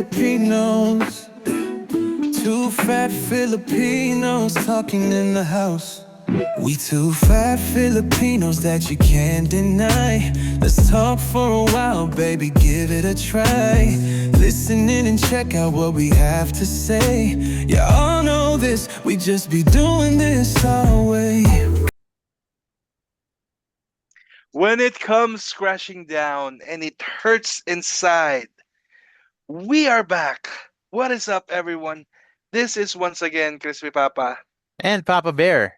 Filipinos. Two fat Filipinos talking in the house. We two fat Filipinos that you can't deny. Let's talk for a while, baby, give it a try. Listen in and check out what we have to say. You all know this, we just be doing this our way. When it comes crashing down and it hurts inside, we are back. What is up, everyone? This is once again Crispy Papa. And Papa Bear.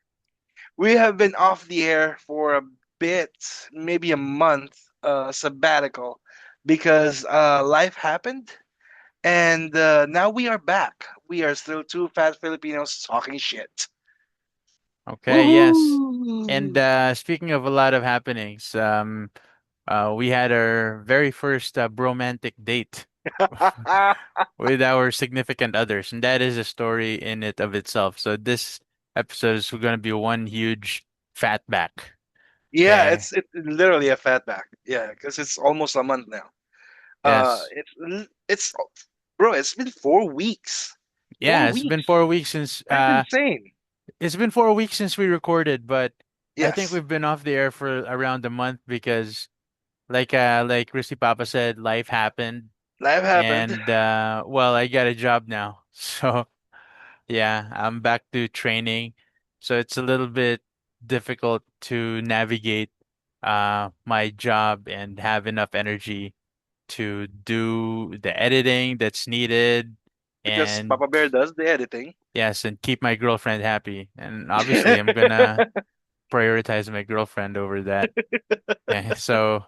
We have been off the air for a bit, maybe a month, sabbatical, because life happened, and now we are back. We are still two fat Filipinos talking shit. Okay, yes. And Woohoo! speaking of a lot of happenings, we had our very first bromantic date with our significant others, and that is a story in it of itself. So this episode is going to be one huge fat back. Yeah, Okay. it's literally a fatback. Yeah, because it's almost a month now. Yes. It's bro. It's been 4 weeks. Four Yeah, it's been weeks. 4 weeks since That's insane. it's been 4 weeks since we recorded, but I think Yes, we've been off the air for around a month because like Christy Papa said, life happened. life happened. And well, I got a job now. So yeah, I'm back to training. So it's a little bit difficult to navigate my job and have enough energy to do the editing that's needed Because and Papa Bear does the editing. yes, and keep my girlfriend happy. And obviously I'm gonna prioritize my girlfriend over that. Okay, so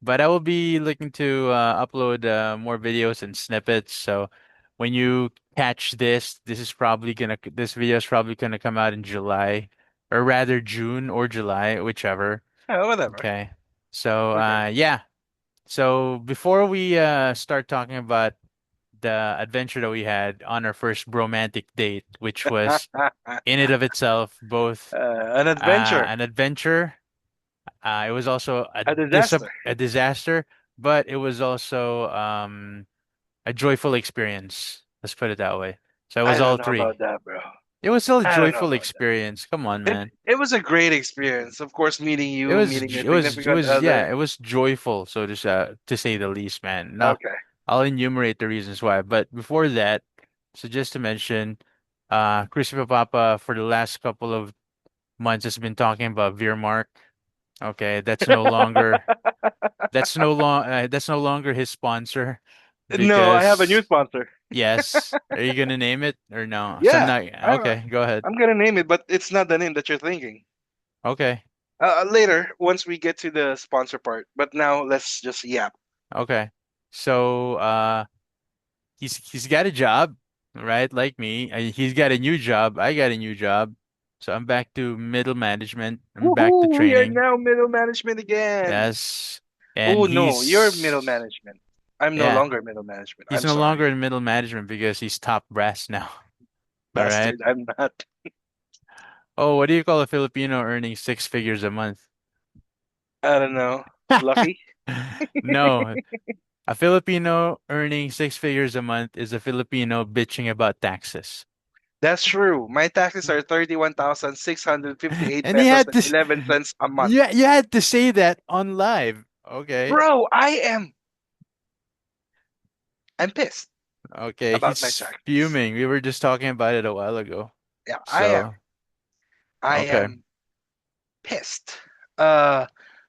but I will be looking to upload more videos and snippets. So when you catch this, this video is probably gonna come out in July, or rather June or July, whichever. Oh, whatever. Okay. So Okay. yeah. So before we start talking about the adventure that we had on our first romantic date, which was in it of itself both An adventure, an adventure. It was also a disaster. a disaster, but it was also a joyful experience. Let's put it that way. So it was I don't all know about three. that, bro. It was still a I don't know joyful about that. experience. Come on, man. It was a great experience. Of course, meeting you, meeting your It significant was other. yeah, it was joyful, so to say the least, man. Now Okay. I'll enumerate the reasons why, but before that, so just to mention, Christopher Papa for the last couple of months has been talking about Veermark. Okay, that's no longer his sponsor No, I have a new because sponsor. yes. Are you gonna name it or no? So I'm Yeah, not I'm, okay, go ahead. I'm gonna name it, but it's not the name that you're thinking. Okay. Later, once we get to the sponsor part. But now let's just yap. Okay. So he's got a job, right? Like me. He's got a new job. I got a new job. So I'm back to middle management. I'm back to Woohoo! We are training. now middle management again. Yes. And Oh no, you're middle he's management. I'm no yeah, longer middle management. he's I'm no sorry, longer in middle management because he's top brass now. All right. bastard. I'm not. Oh, what do you call a Filipino earning 6 figures a month? I don't know. Fluffy. No, a Filipino earning 6 figures a month is a Filipino bitching about taxes. That's true. My taxes are 31,658 And he pesos had and to, 11 cents a month. yeah, you had to say that on live. Okay. Bro, I'm pissed Okay, about my he's taxes. fuming. We were just talking about it a while ago. Yeah, I am. So, I okay. am pissed. Uh,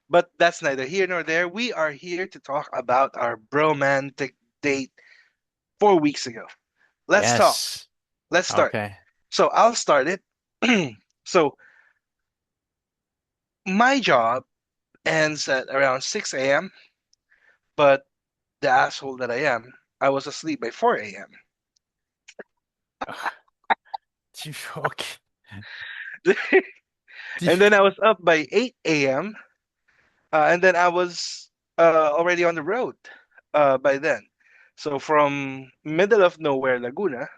but that's neither here nor there. We are here to talk about our bromantic date 4 weeks ago. Let's talk. Yes. Let's start. Okay. So I'll start it. So my job ends at around 6 a.m., but the asshole that I am, I was asleep by 4 a.m. Okay. And then I was up by 8 a.m. And then I was already on the road by then. So from middle of nowhere, Laguna,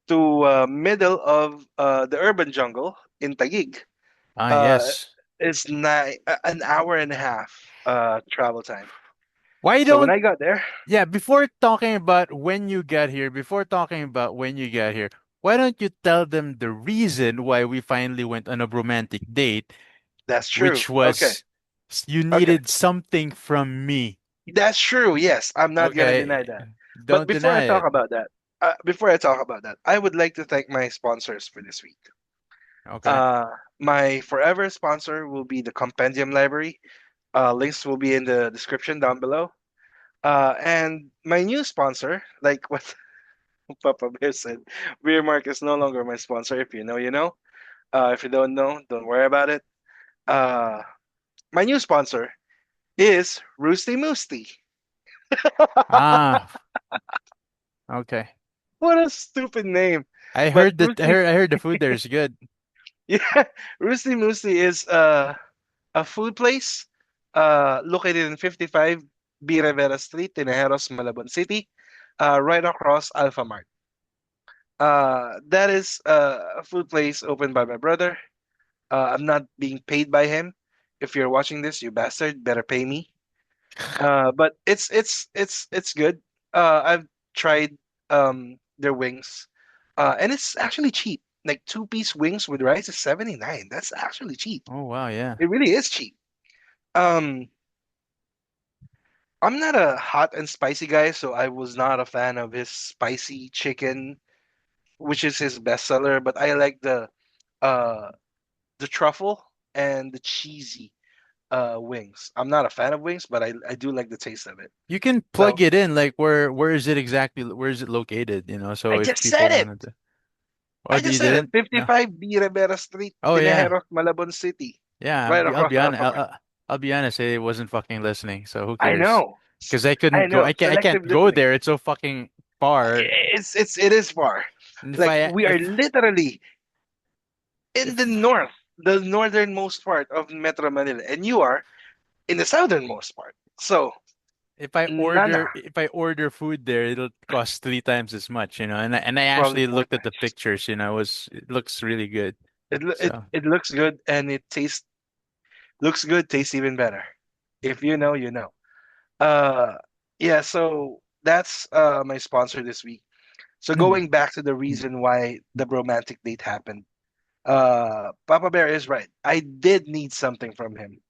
to middle of the urban jungle in Taguig, Ah, uh, yes. is an hour and a half travel time. Why So when don't I got there, Yeah, before talking about when you got here, before talking about when you got here, why don't you tell them the reason why we finally went on a romantic date, that's true. which Okay, was you okay, needed something from me. that's true. Yes, I'm not gonna deny Okay, that. But don't deny it. before I talk about that, I would like to thank my sponsors for this week. Okay. Uh, my forever sponsor will be the Compendium Library. Links will be in the description down below. And my new sponsor, like what Papa Bear said, Beer Mark is no longer my sponsor. If you know, you know. If you don't know, don't worry about it. Uh, my new sponsor is Roosty Moosty. Ah, okay. What a stupid name. I But heard that Roosty, I heard the food there is good. yeah, Roosty Moosty is a food place located in 55 B. Rivera Street, Tinejeros, Malabon City, right across Alpha Mart. That is a food place opened by my brother. I'm not being paid by him. If you're watching this, you bastard, better pay me. But it's good. I've tried their wings, and it's actually cheap. Like two-piece wings with rice is 79. That's actually cheap. Oh wow, yeah. It really is cheap. Um, I'm not a hot and spicy guy, so I was not a fan of his spicy chicken, which is his bestseller. But I like uh the truffle and the cheesy wings. I'm not a fan of wings, but I do like the taste of it. You can plug So it in like where is it exactly? Where is it located? I So if just said people it. wanted to. Oh, I you just said it. didn't? No. 55 B. Rivera Street, Oh yeah. Tinejeros, Malabon City, Yeah, right I'll across be honest. Alpha Mart. I'll be honest. I wasn't fucking listening. So who I cares? know. Because I I couldn't go. know. I can't Selective go listening. there. It's so fucking far. It is far. And if Like I we are if literally in the if north, the northernmost part of Metro Manila, and you are in the southernmost part. So nana, if I order food there, it'll cost three times as much. And I probably actually four looked at the times. pictures. It looks really good. So It looks good and it tastes looks good, tastes even better. If you know, you know. Uh, yeah. So that's my sponsor this week. So going back to the reason why the romantic date happened, Papa Bear is right. I did need something from him,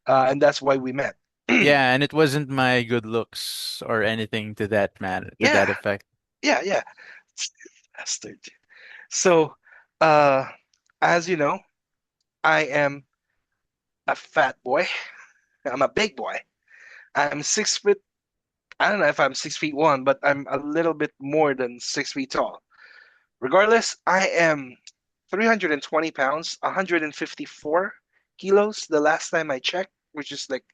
and that's why we met. yeah, and it wasn't my good looks or anything to that matter to that Yeah, effect. yeah. Bastard. So, uh, as you know, I am a fat boy. I'm a big boy. I'm 6 foot. I don't know if I'm 6 feet one, but I'm a little bit more than 6 feet tall. Regardless, I am 320 pounds, 154 kilos the last time I checked, which is like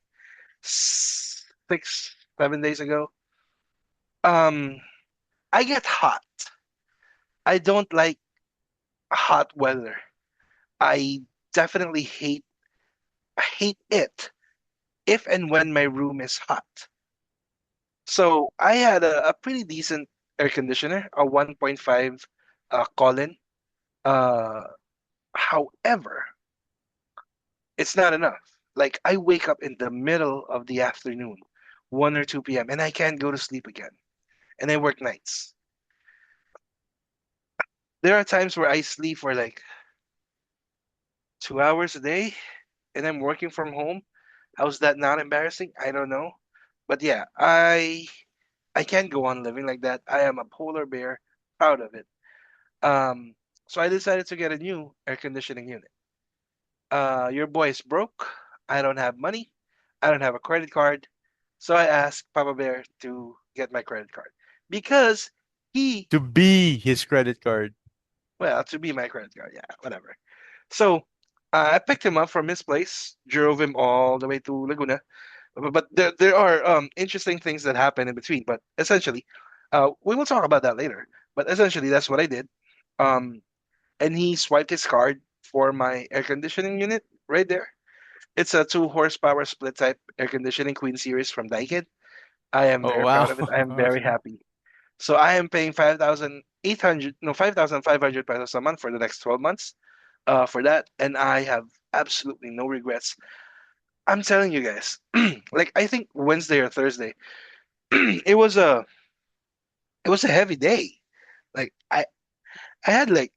7 days ago. Um, I get hot. I don't like hot weather. I definitely hate it if and when my room is hot. So I had a pretty decent air conditioner, a 1.5 Colin. Uh, However, it's not enough. Like I wake up in the middle of the afternoon, 1 or 2 p.m., and I can't go to sleep again. And I work nights. There are times where I sleep for like 2 hours a day, and I'm working from home. How's that not embarrassing? I don't know. But yeah, I can't go on living like that. I am a polar bear, proud of it. Um, so I decided to get a new air conditioning unit. Your boy is broke. I don't have money. I don't have a credit card. So I asked Papa Bear to get my credit card because he, To be his credit card. well, to be my credit card. Yeah, whatever. So I picked him up from his place, drove him all the way to Laguna. But there are interesting things that happen in between. But essentially, we will talk about that later. But essentially, that's what I did. Um, and he swiped his card for my air conditioning unit right there. It's a 2 horsepower split type air conditioning Queen Series from Daikin. I am Oh very wow. proud of it. I am very Okay. happy. So I am paying 5,800, no, 5,500 pesos a month for the next 12 months for that. And I have absolutely no regrets. I'm telling you guys, like I think Wednesday or Thursday, it was a it was a heavy day. Like I had like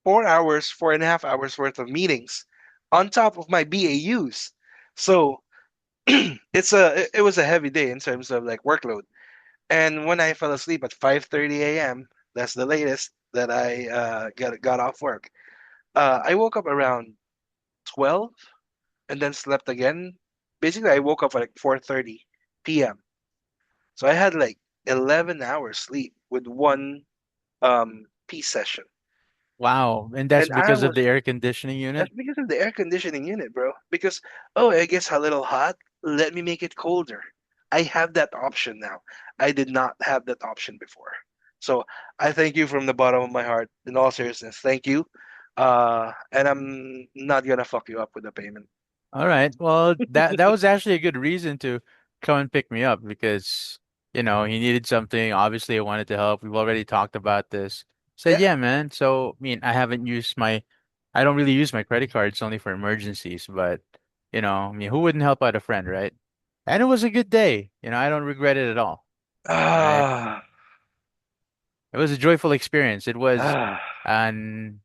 4 hours, 4.5 hours worth of meetings on top of my BAUs. So it was a heavy day in terms of like workload. And when I fell asleep at 5:30 a.m., that's the latest that I got off work. I woke up around 12 and then slept again. Basically, I woke up at like 4:30 p.m. So I had like 11 hours sleep with one P session. Wow. And that's And I because of was the air conditioning That's unit? because of the air conditioning unit, bro. Because, oh, it gets a little hot. Let me make it colder. I have that option now. I did not have that option before. So I thank you from the bottom of my heart. In all seriousness, thank you. And I'm not gonna fuck you up with the payment. All right. Well, that was actually a good reason to come and pick me up because, he needed something. Obviously, I wanted to help. We've already talked about this. Said, Yeah. yeah, man. So, I mean, I don't really use my credit cards only for emergencies, but, I mean, who wouldn't help out a friend, right? And it was a good day. I don't regret it at all. Right? Ah, It was a joyful experience. ah. An,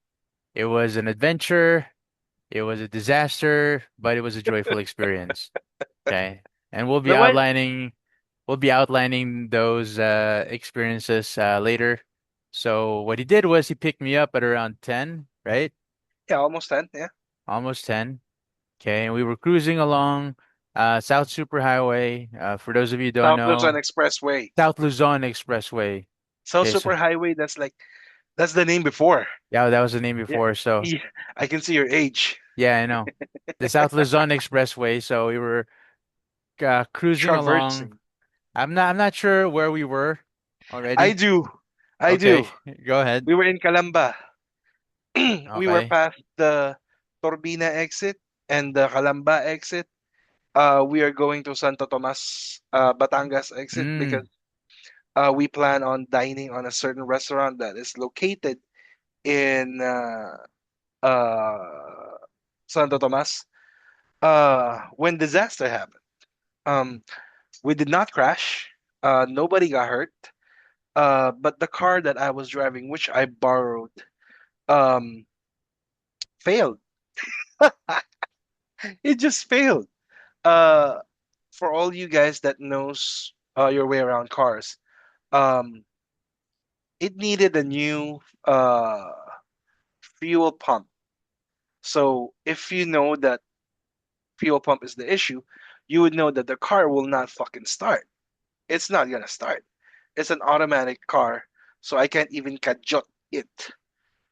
it was an adventure. It was a disaster, but it was a joyful experience. Okay. And But why? we'll be outlining those experiences later. So what he did was he picked me up at around 10, right? Yeah, almost 10. Yeah. Almost 10. Okay, and we were cruising along South Superhighway. For those of you who don't South Luzon know, Expressway. South Luzon Expressway. South Okay, so Superhighway. That's the name before. yeah, that was the name Yeah. before. So Yeah. I can see your age. yeah, I know. The South Luzon Expressway. So we were cruising along. Traversing. I'm not sure where we were I already. do. I Okay, do. go ahead. We were in Calamba. We were Okay. past the Torbina exit and the Calamba exit. We are going to Santo Tomas, Batangas exit because Mm, we plan on dining on a certain restaurant that is located in Santo Tomas. When disaster happened, um, we did not crash. Nobody got hurt. But the car that I was driving, which I borrowed, um, failed. It just failed. Uh, for all you guys that knows your way around cars, um, it needed a new fuel pump. So if you know that fuel pump is the issue, you would know that the car will not fucking start. It's not gonna start. It's an automatic car, so I can't even kajot it.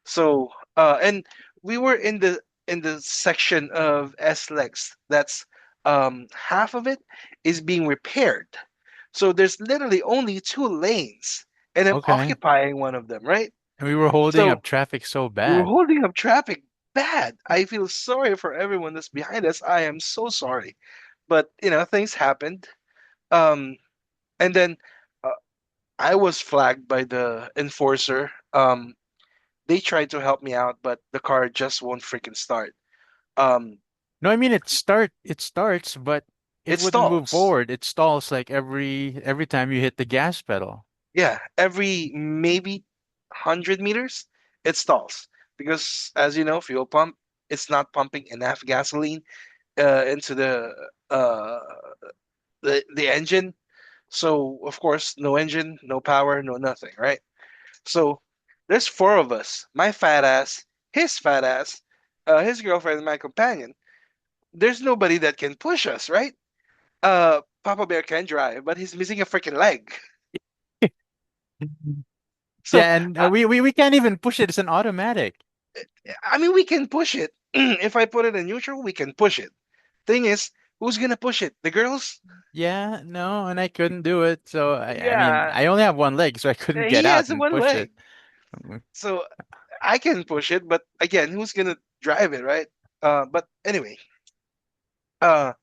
So, and we were in the section of SLEX that's half of it is being repaired. So there's literally only two lanes, and I'm okay. occupying one of them, right? And we were holding So up traffic so we were bad. holding up traffic bad. I feel sorry for everyone that's behind us. I am so sorry, but things happened. Um, and then uh, I was flagged by the enforcer. They tried to help me out, but the car just won't freaking start. Um, No, I mean it starts, but it it wouldn't move stalls. forward. It stalls like every time you hit the gas pedal. Yeah, every maybe 100 meters, it stalls because, as you know, fuel pump it's not pumping enough gasoline into uh, the engine. So of course, no engine, no power, no nothing, right? So there's four of us: my fat ass, his girlfriend, and my companion. There's nobody that can push us, right? Papa Bear can drive, but he's missing a freaking leg. Mhm. So, Yeah, and we can't even push it. It's an automatic. I mean, we can push it. If I put it in neutral, we can push it. Thing is, who's gonna push it? The girls? Yeah, no, and I couldn't do it. So I mean, Yeah, I only have one leg, so I couldn't get he out has and one push it. leg, so I can push it. But again, who's gonna drive it, right? But anyway, uh,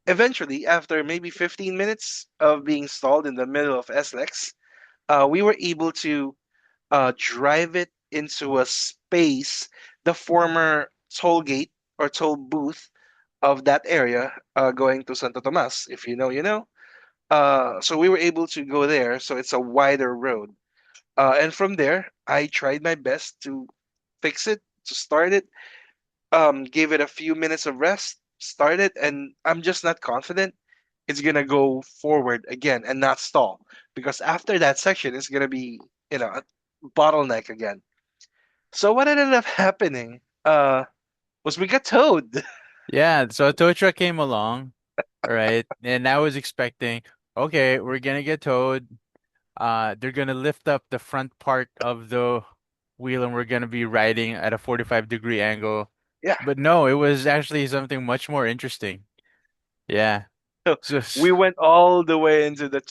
eventually, after maybe 15 minutes of being stalled in the middle of SLEX, we were able to drive it into a space, the former toll gate or toll booth of that area, going to Santo Tomas. If you know, you know. So we were able to go there. So it's a wider road. And from there, I tried my best to fix it, to start it. Gave it a few minutes of rest, start it, and I'm just not confident it's gonna go forward again and not stall, because after that section it's gonna be, a bottleneck again. So what ended up happening was we got towed. Yeah, so a tow truck came along, right? And I was expecting, okay, we're gonna get towed. They're gonna lift up the front part of the wheel and we're gonna be riding at a 45-degree angle. Yeah. But no, it was actually something much more interesting. Yeah. So So we went all the way into the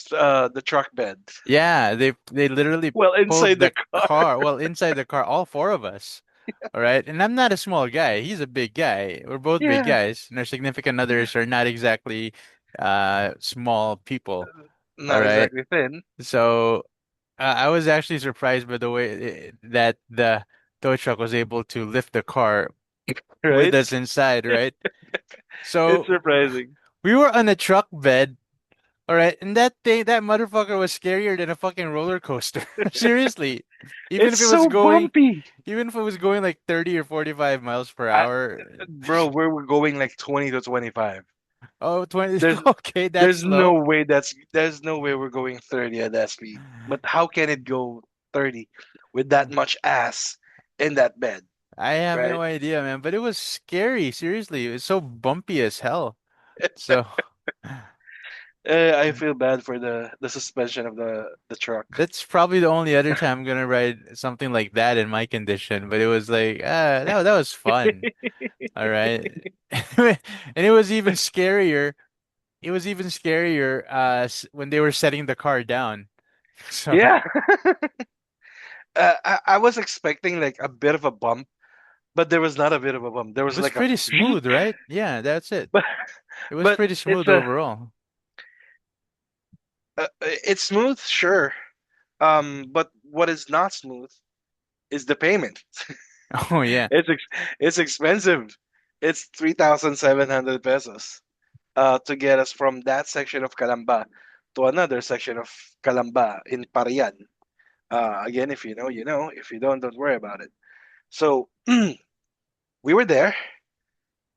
truck bed. yeah, they literally Well, pulled inside the the car. car, well, inside the car, all four of us. All right. And I'm not a small guy. He's a big guy. We're both big Yeah. guys, and our significant others are not exactly small people. All Not right. exactly thin, So I was actually surprised by the way that the tow truck was able to lift the car with right? us inside, right? It's So surprising. we were on a truck bed, all right, and that motherfucker was scarier than a fucking roller coaster. Seriously. Even It's if it was so going, bumpy. even if it was going like 30 or 45 miles per I, hour. bro, we were going like 20 to 25. Oh, 20. There's Okay, that's there's no slow. way there's no way we're going 30 at that speed. But how can it go 30 with that much ass in that bed, I have right? no idea, man, but it was scary. Seriously, it was so bumpy as hell. So I feel bad for the suspension of the truck. that's probably the only other time I'm gonna ride something like that in my condition. But it was like, that was fun. All right, and it was even scarier. It was even scarier when they were setting the car down. So Yeah. I was expecting like a bit of a bump, but there was not a bit of a bump. There it was was like a pretty beep, smooth, right? Yeah, that's it. but It was but pretty it's smooth a overall. it's smooth, sure. But what is not smooth is the payment. Oh yeah. It's it's expensive. It's 3,700 pesos to get us from that section of Calamba to another section of Calamba in Parian. Again, if you know, you know. If you don't worry about it. So we were there,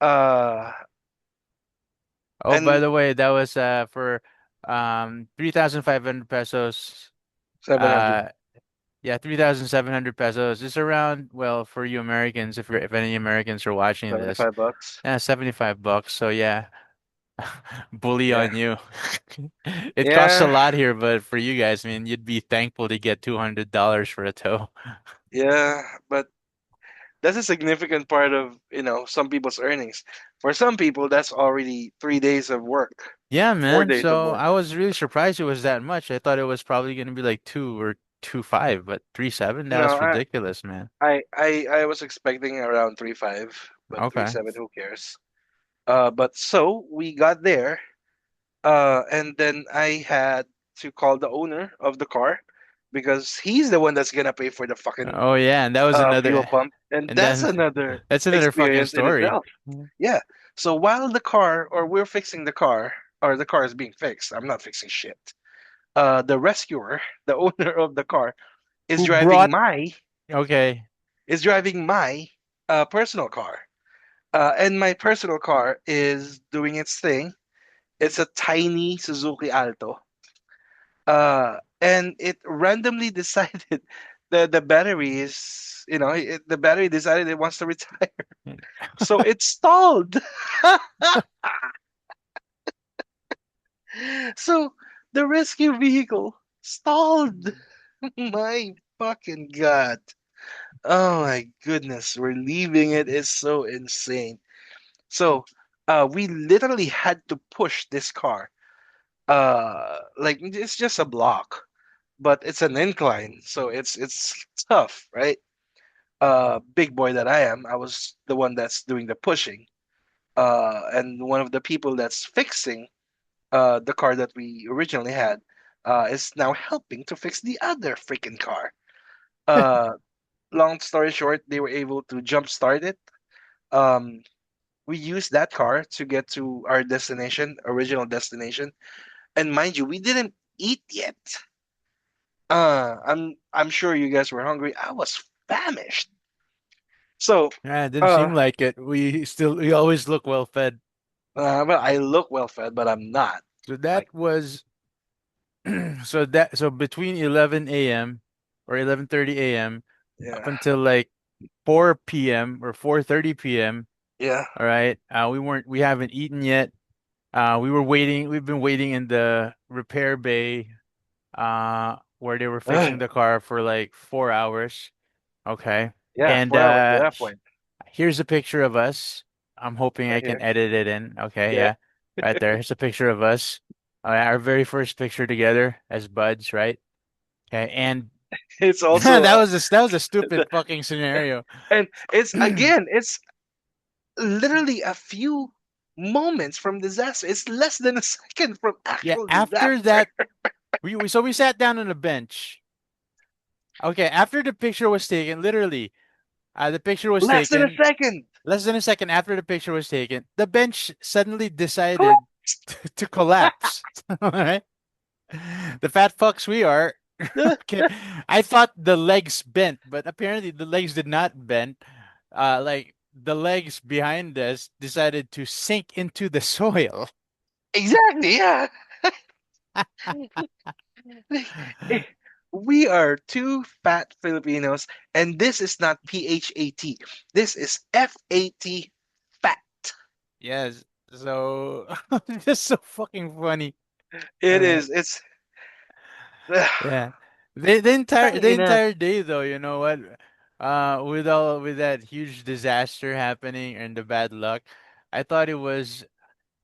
uh, Oh, by and the way, that was for 3,500 pesos. 700, Uh yeah, 3,700 pesos. It's around, well, for you Americans, if any Americans are watching this, 75 bucks. yeah, $75. So yeah, bully Yeah, on you. It costs a yeah, lot here, but for you guys, I mean, you'd be thankful to get $200 for a tow. yeah. But that's a significant part of, some people's earnings. For some people, that's already 3 days of work, Yeah, four man. days of So work. I was really surprised it was that much. I thought it was probably gonna be like 2 or 2.5, but 3.7, No, that's ridiculous, man. I was expecting around 3.5, but Okay. 3.7, who cares? But so we got there, and then I had to call the owner of the car because he's the one that's gonna pay for the fucking Oh yeah, and that was fuel another, pump, and and that's then another that's another fucking experience in story. itself. Yeah. So while the car, or we're fixing the car, or the car is being fixed, I'm not fixing shit. The rescuer, the owner of the car, is Who driving brought? my Okay. is driving my personal car, and my personal car is doing its thing. It's a tiny Suzuki Alto, and it randomly decided the battery is, the battery decided it wants to retire, so it stalled. So the rescue vehicle stalled. My fucking god. Oh my goodness, we're leaving it. It's so insane. So we literally had to push this car. Like it's just a block, but it's an incline, so it's tough, right? Big boy that I am, I was the one that's doing the pushing. And one of the people that's fixing the car that we originally had, is now helping to fix the other freaking car. Uh, Long story short, they were able to jump start it. Um, we used that car to get to our destination, original destination. And mind you, we didn't eat yet. I'm sure you guys were hungry. I was famished. So, Yeah, it didn't uh, seem like it. We always look well fed. well, I look well fed, but I'm not. So that Like, was so between 11 a.m. or 11:30 a.m. up yeah, until like 4 p.m. or 4:30 p.m. yeah. All right. We haven't eaten yet. We've been waiting in the repair bay where they were fixing Ugh. the car for like 4 hours. Okay. Yeah, And 4 hours at that point. here's a picture of us. I'm hoping I Right can here. edit it in. Okay, Yeah. yeah. Right there. Here's a picture of us. Our very first picture together as buds, right? Okay. And It's also that was a stupid fucking scenario. and it's again, it's literally a few moments from disaster. It's less than a second from Yeah, actual after disaster. that we sat down on a bench. Okay, after the picture was taken, literally, the picture was Less than a taken. second. Less than a second after the picture was taken, the bench suddenly decided to collapse. All right. The fat fucks we are. Okay. I thought the legs bent, but apparently the legs did not bend. Like the legs behind us decided to sink into the soil. Exactly, yeah. We are two fat Filipinos, and this is not PHAT. This is FAT, fat. Yes. So it's just so fucking funny. All It right. is. It's Yeah. The Tangina. entire day though, you know what? With that huge disaster happening and the bad luck, I thought it was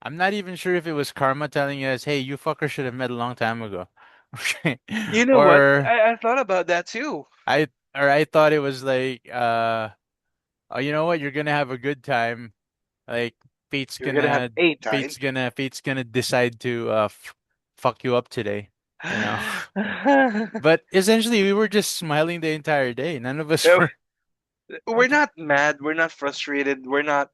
I'm not even sure if it was karma telling us, "Hey, you fucker should have met a long time ago." Okay. You know what? Or I thought about that too. I I thought it was like oh, you know what? You're gonna have a good time. Like fate's You're gonna have gonna 8 times. fate's gonna decide to fuck you up today, you know. But essentially, we were just smiling the entire day. None of us Yeah, were. we're not mad. We're not frustrated. We're not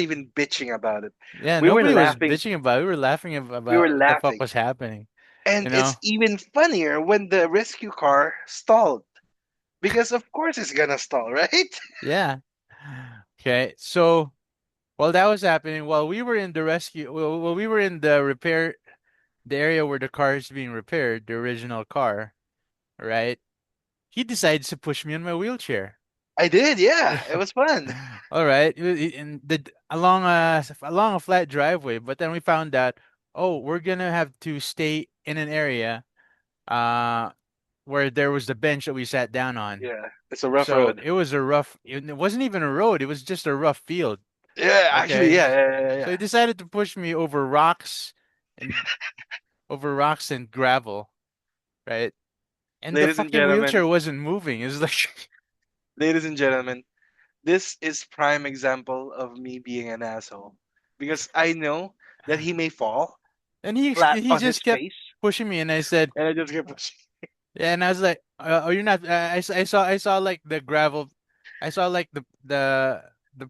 even bitching about it. Yeah, We were nobody was laughing. bitching about it. We were laughing We were about what the fuck laughing. was happening. You And know? it's even funnier when the rescue car stalled. Because of course it's gonna stall, right? Yeah. Okay. So while that was happening, while we were in the area where the car is being repaired, the original car, right? He decides to push me in my wheelchair. I did, yeah. It was fun. All right, in the along a flat driveway, but then we found out, oh, we're gonna have to stay in an area uh where there was the bench that we sat down on. Yeah, it's a rough So road. it wasn't even a road, it was just a rough field. Yeah, actually, Okay. yeah, yeah, yeah, So yeah. he decided to push me and over rocks and gravel, right? And the Ladies and fucking wheelchair gentlemen, wasn't moving. It was like ladies and gentlemen, this is prime example of me being an asshole. Because I know that he may fall and flat he on his just kept face, pushing me and I said, and I just kept pushing. yeah, and I was like, "Oh, you're not." I saw like the gravel. I saw like the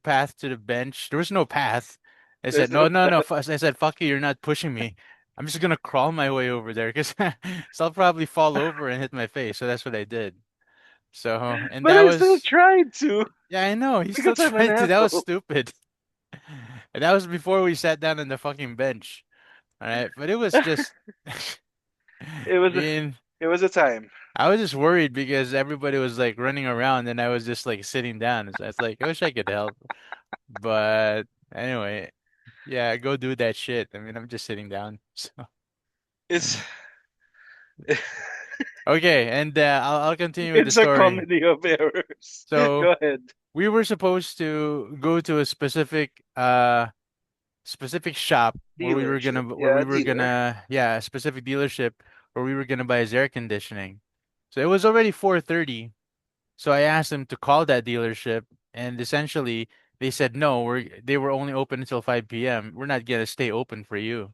path to the bench. There was no path. I said, There's "No, no no, no." I said, "Fuck you! You're not pushing me. I'm just gonna crawl my way over there because so I'll probably fall over and hit my face." So that's what I did. So and but that I still was tried to yeah, I know. He still because I'm an tried to. That was asshole. stupid. And that was before we sat down on the fucking bench. All right, but it was just. It was Man, it was a time. I was just worried because everybody was like running around and I was just like sitting down. So it's like I wish I could help. But anyway, yeah, go do that shit. I mean, I'm just sitting down. So It's okay, and I'll continue with the it's a story. comedy of errors. So Go ahead. we were supposed to go to a specific shop Dealership. Yeah, dealer. yeah, a specific dealership where we were gonna buy his air conditioning. So it was already 4:30. So I asked them to call that dealership, and essentially they said no, they were only open until 5 p.m. We're not gonna stay open for you.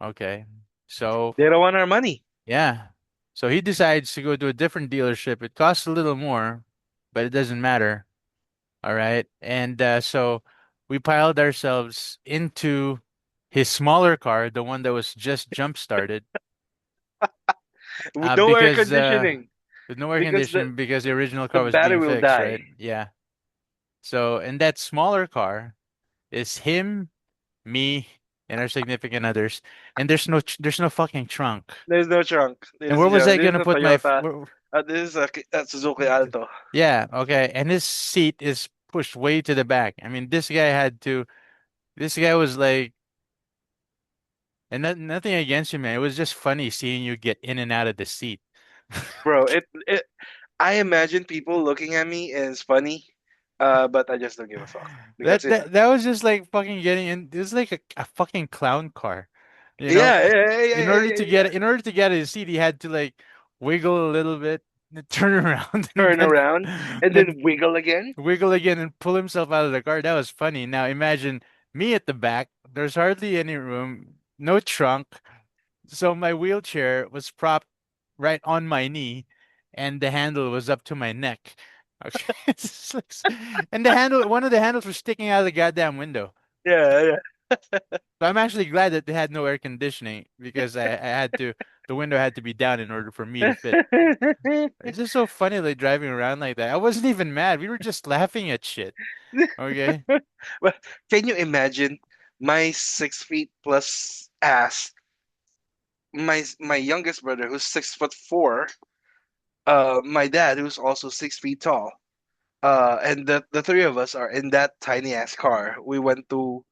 Okay. So They don't want our money. yeah. So he decides to go to a different dealership. It costs a little more, but it doesn't matter. All right. And so we piled ourselves into his smaller car, the one that was just jump started, With no air because conditioning with no air because conditioning because the original the car was battery being will fixed, die. right? Yeah. So in that smaller car is him, me, and our significant others, and there's no fucking trunk. There's no trunk, And ladies where and was gentlemen. I This is gonna a put my Toyota. This is a Suzuki Alto. yeah, okay. And his seat is pushed way to the back. I mean, this guy was like, and nothing against you, man. It was just funny seeing you get in and out of the seat. Bro, it I imagine people looking at me is funny, but I just don't give a fuck because That it's that that was just like fucking getting in. It was like a fucking clown car, you know. yeah, yeah, yeah, yeah, yeah, yeah. In order to get his seat, he had to like wiggle a little bit, and turn around, Turn around and then then wiggle again. wiggle again and pull himself out of the car. That was funny. Now imagine me at the back. There's hardly any room, no trunk. So my wheelchair was propped right on my knee, and the handle was up to my neck. Okay. It's like and one of the handles was sticking out of the goddamn window. Yeah, So I'm actually glad that they had no air conditioning because I had to, the window had to be down in order for me to fit. yeah. It's just so funny like driving around like that. I wasn't even mad. We were just laughing at shit. Okay. But can you imagine my 6 feet plus ass, my youngest brother who's 6'4", my dad who's also 6 feet tall, and the three of us are in that tiny ass car. We went to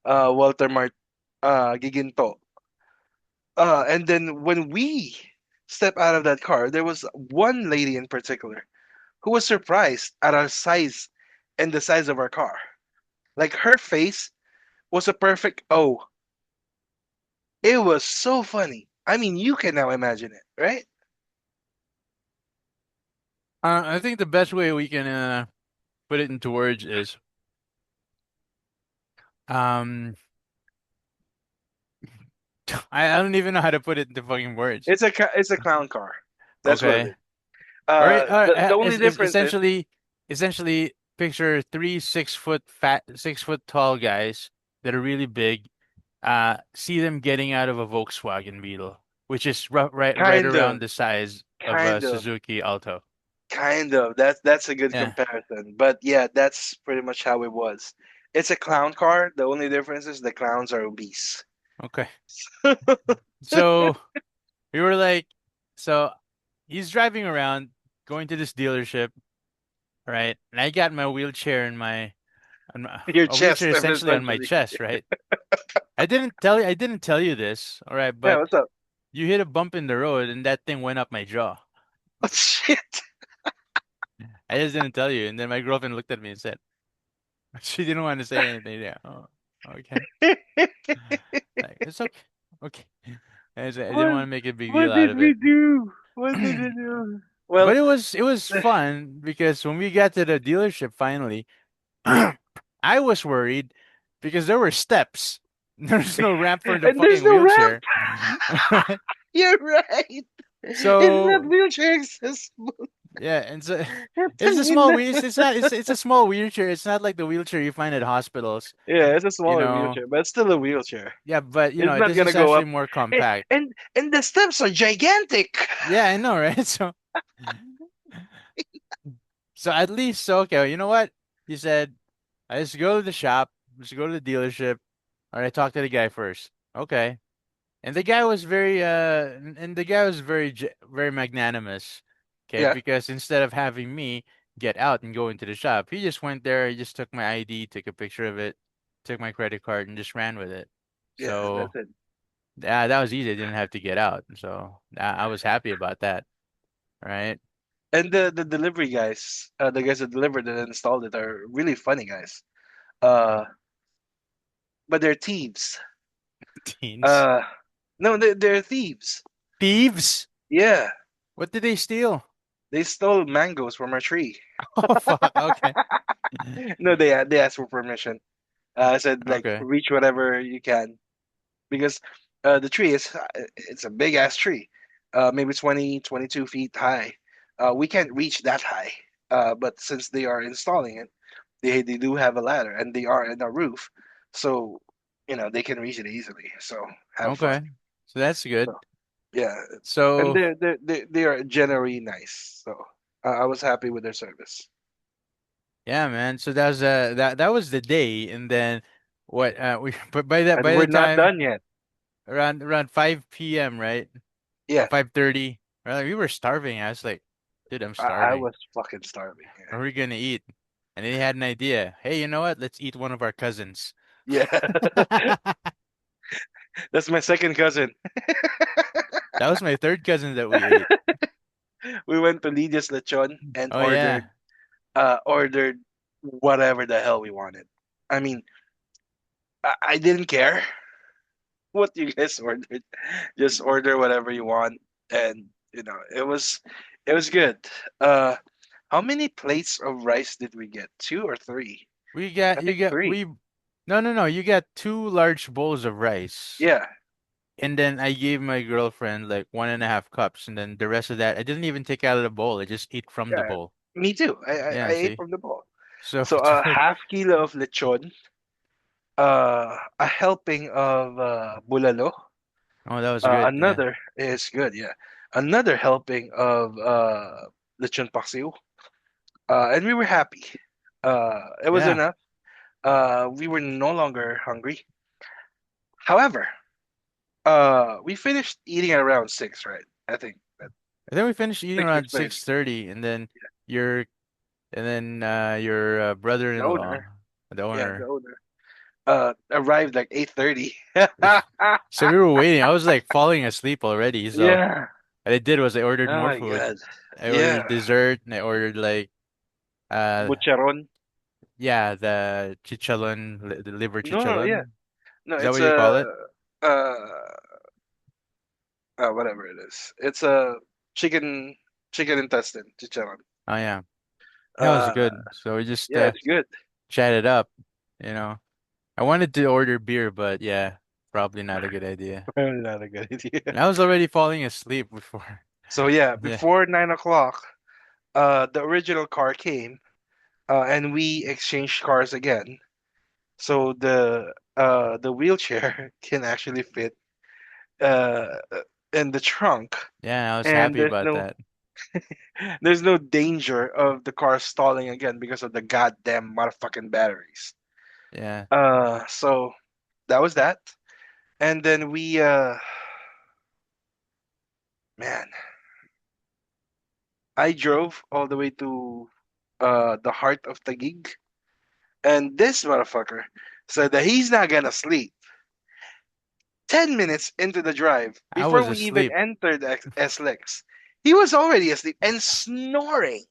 Walter Mart, Giginto, and then when we step out of that car, there was one lady in particular who was surprised at our size and the size of our car. Like her face was a perfect O. It was so funny. I mean, you can now imagine it, right? I think the best way we can put it into words is um I don't even know how to put it into fucking words. It's a clown car. That's what it Okay. is. All right. The only difference is Essentially, picture three 6 foot 6 foot tall guys that are really big. See them getting out of a Volkswagen Beetle, which is right kind around of, the size of a kind of, Suzuki Alto. kind of. That's a good Yeah. comparison. But yeah, that's pretty much how it was. It's a clown car. The only difference is the clowns are obese. Okay. So we were like, so he's driving around, going to this dealership, right? And I got my wheelchair in my, Your a wheelchair chest, essentially on my essentially. chest, right? I didn't tell you this, all right, Yeah, but what's up? you hit a bump in the road and that thing went up my jaw. Oh shit. I just didn't tell you. And then my girlfriend looked at me and said, she didn't want to say anything. Yeah. Oh, okay. Like, it's okay. Okay. And I said, I didn't What want to make a big deal what out did of we it. do? What did we do? Well, But it was fun because when we got to the dealership finally, I was worried because there were steps. There's no ramp for the and there's fucking no ramp. wheelchair. Right? You're right. It's not So wheelchair accessible. yeah, and so it's a small Tangina. wheel. It's not. It's a small wheelchair. It's not like the wheelchair you find at hospitals. Yeah, it's a You smaller know. wheelchair, but it's still a wheelchair. Yeah, but you It's know not this gonna is go actually up. more Eh, compact. And the steps are gigantic. Yeah, I know, right? So at least so okay. You know what? He said, I just go to the shop. Just go to the dealership. All right, talk to the guy first. Okay. And the guy was and the guy was very magnanimous. Okay, Yeah, because instead of having me get out and go into the shop, he just went there, he just took my ID, took a picture of it, took my credit card and just ran with it. yeah, So, that's it. yeah, that was easy. I didn't have to get out. So, I was happy about that, right? And the delivery guys, the guys that delivered it and installed it are really funny guys. Uh, but they're thieves. Teens. Uh, no, they're thieves. Thieves? Yeah, What did they steal? they stole mangoes from our tree. Oh, fuck. Okay. No, they asked for permission. I said like Okay. reach whatever you can because the tree is it's a big ass tree, maybe 22 feet high. We can't reach that high, but since they are installing it, They do have a ladder, and they are in a roof, so they can reach it easily. So have fun. Okay. So that's good. So yeah, and So they are generally nice. So I was happy with their service. yeah, man. So that was that was the day, and then what we but And by we're the not time done yet. around 5 p.m., right? Or Yeah, 5:30. Right? We were starving. I was like, dude, I'm I starving. was fucking starving. What are we gonna eat? And they had an idea. Hey, you know what? Let's eat one of our cousins. Yeah, yeah. That's my second cousin. That was my third cousin that we ate. We went to Lydia's Lechon and Oh ordered yeah. ordered whatever the hell we wanted. I mean, I didn't care what you guys ordered. Just order whatever you want, and it was good. Uh, how many plates of rice did we get? Two or three? We got I you think got three. we No, no, no. You got two large bowls of rice. Yeah, And then I gave my girlfriend like 1.5 cups, and then the rest of that I didn't even take out of the bowl. I just ate from the yeah. bowl. Me too. I Yeah, ate see? from the bowl. So So a half kilo of lechon, a helping of bulalo. oh, that was good. Yeah. Another is good, yeah. Another helping of lechon paksiw. And we were happy. It was Yeah. enough. We were no longer hungry. However, we finished eating at around 6, right? I think at I think we finished eating 6 around 6:30. 6:30, your your The brother-in-law, owner, the yeah, the owner. owner, arrived like 8:30. So we were waiting. I was like falling asleep already. So Yeah. what I did was I ordered Oh more my food. God. I Yeah. ordered dessert and I ordered like uh Bucharon. yeah, the the liver No, no, yeah. chichalon. No, Is that it's what you call it? uh, whatever it is. It's a chicken chicken intestine, chicharron. Oh yeah. That was Uh, good. So we just yeah, it's good. chatted up, you know. I wanted to order beer, but yeah, probably not a good idea. Probably not a good idea. And I was already falling asleep before. So yeah, Yeah. before 9 o'clock, the original car came, and we exchanged cars again. So the wheelchair can actually fit uh in the trunk, Yeah, I was and happy there's about no that. there's no danger of the car stalling again because of the goddamn motherfucking batteries. Yeah. So that was that. And then we man, I drove all the way to the heart of Taguig, and this motherfucker said that he's not gonna sleep. 10 minutes into the drive, I before was we even asleep. entered SLEX, he was already asleep and snoring.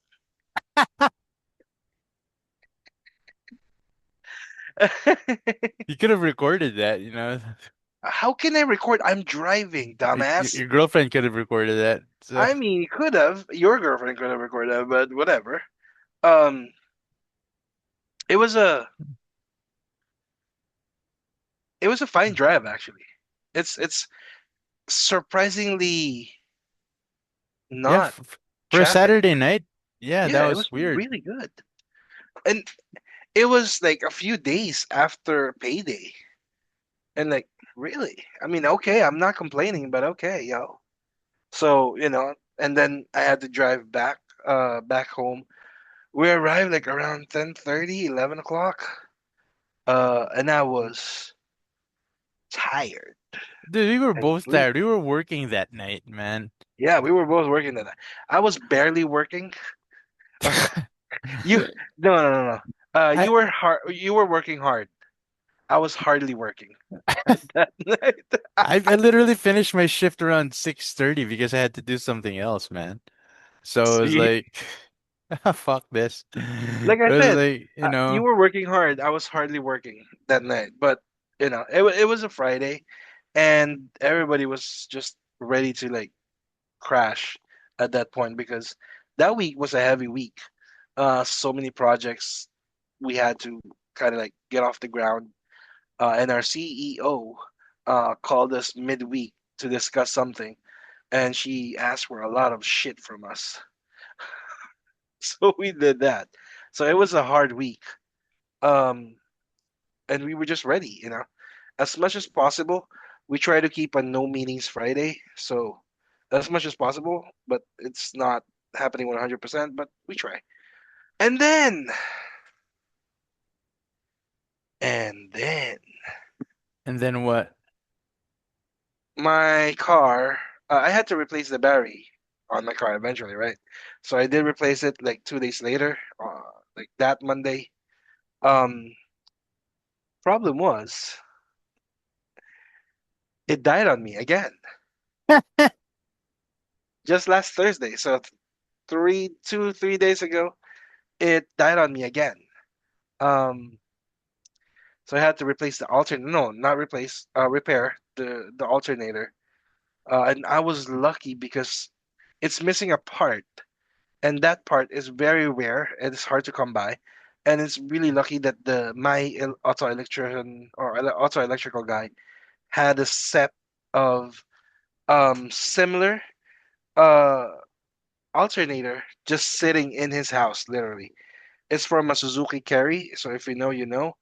You could have recorded that, you know. How can I record? I'm driving, dumbass. Your girlfriend could have recorded that. So I mean, you could have. Your girlfriend could have recorded that, but whatever. Um, it was a it was a fine drive actually. It's surprisingly yeah, not for a traffic. Saturday night, yeah, that Yeah, it was was weird. really good. And it was like a few days after payday. And like, really? I mean, okay, I'm not complaining, but okay, yo. So, and then I had to drive back home. We arrived like around 10:30, 11 o'clock. And I was tired Dude, we were and both tired. We sleepy. were working that night, man. Yeah, we were both working that night. I was barely working. You no no no no. I You were working hard. I was hardly working that night. I literally finished my shift around 6:30 because I had to do something else, man. So it was See, like, fuck this. like It I was said, like, you you know, were working hard. I was hardly working that night. But it was a Friday, and everybody was just ready to like crash at that point because that week was a heavy week. So many projects we had to kind of like get off the ground. And our CEO called us midweek to discuss something, and she asked for a lot of shit from us. So we did that. So it was a hard week. Um, and we were just ready, as much as possible. We try to keep a no meetings Friday, so as much as possible, but it's not happening 100%, but we try. And then, and then And then what? my car, I had to replace the battery on my car eventually, right? So I did replace it like 2 days later, like that Monday. Um, Problem was, it died on me again just last Thursday. So 3 days ago, it died on me again. Um, so I had to replace the alternator. No, not replace. Repair the alternator. And I was lucky because it's missing a part, and that part is very rare and it's hard to come by. And it's really lucky that the my auto electrician or auto electrical guy had a set of similar uh alternator just sitting in his house, literally. It's from a Suzuki Carry, so if you know, you know.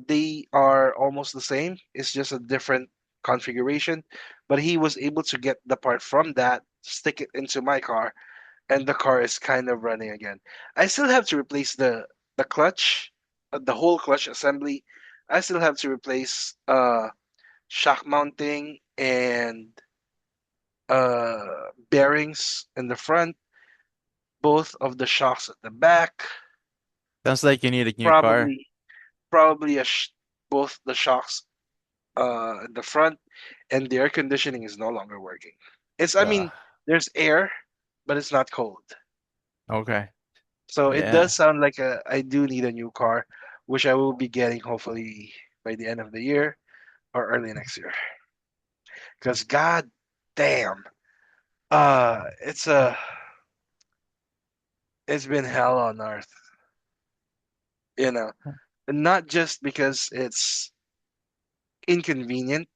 They are almost the same. It's just a different configuration. But he was able to get the part from that, stick it into my car, and the car is kind of running again. I still have to replace the clutch, the whole clutch assembly. I still have to replace shock mounting and bearings in the front, both of the shocks at the back, Sounds like you need a new car. probably probably both the shocks in the front, and the air conditioning is no longer working. I Ugh. mean, there's air, but it's not cold. Okay. So it does Yeah. sound like I do need a new car, which I will be getting hopefully by the end of the year or early next year. Because god damn, it's been hell on earth, you know. And not just because it's inconvenient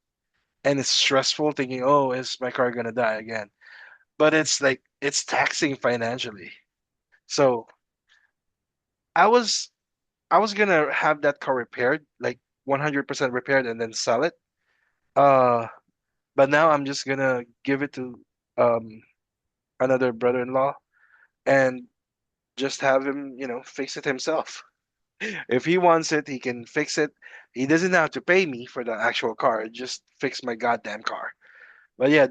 and it's stressful thinking, oh, is my car gonna die again? But it's like it's taxing financially. So I was I was gonna have that car repaired, like 100% repaired, and then sell it. Uh, but now I'm just gonna give it to um another brother-in-law and just have him, fix it himself. If he wants it, he can fix it. He doesn't have to pay me for the actual car. Just fix my goddamn car. But yeah,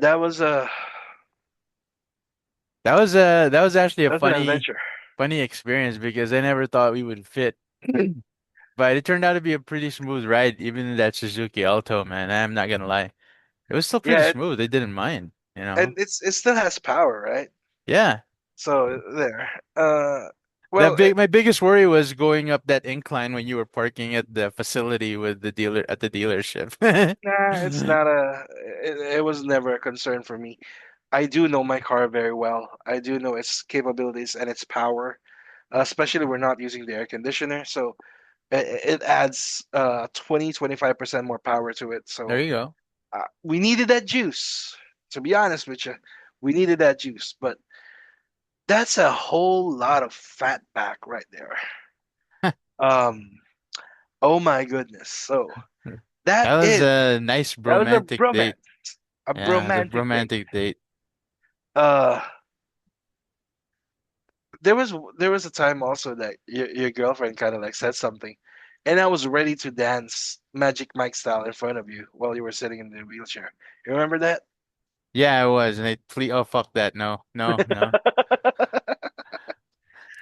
That was actually a that was an adventure. funny experience because I never thought we would fit. But it turned out to be a pretty smooth ride, even in that Suzuki Alto, man. I'm not gonna lie. It was still pretty Yeah, smooth. I didn't mind, you know? and it still has power, right? Yeah. So there. Well, My biggest worry was going up that incline when you were parking at the facility with the dealer at the dealership. nah, it's not it was never a concern for me. I do know my car very well. I do know its capabilities and its power. Especially we're not using the air conditioner, so it adds 20-25% more power to it. There So you go. we needed that juice. To be honest with you, we needed that juice, but that's a whole lot of fat back right there. Um, oh my goodness. So that That was is a nice that was a bromantic date. bromance, a Yeah, it was a bromantic date. romantic date. Uh, there was a time also that your girlfriend kind of like said something, and I was ready to dance Magic Mike style in front of you while you were sitting in the wheelchair. You remember that? Yeah, I was, and I please, oh fuck that, no, no, no.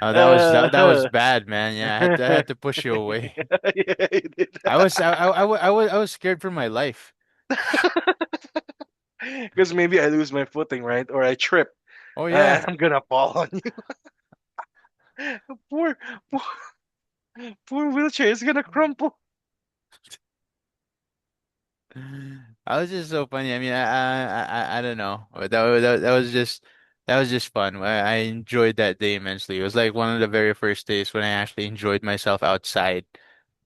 Oh, that was uh, bad, man. Yeah, I had to push you away. yeah, you did. I was scared for my life. Because maybe I lose my footing, right? Or I trip, Oh and yeah. I'm gonna fall on you. Poor, poor, poor wheelchair is gonna crumple. I was just so funny. I mean, I don't know. But that was just fun. I enjoyed that day immensely. It was like one of the very first days when I actually enjoyed myself outside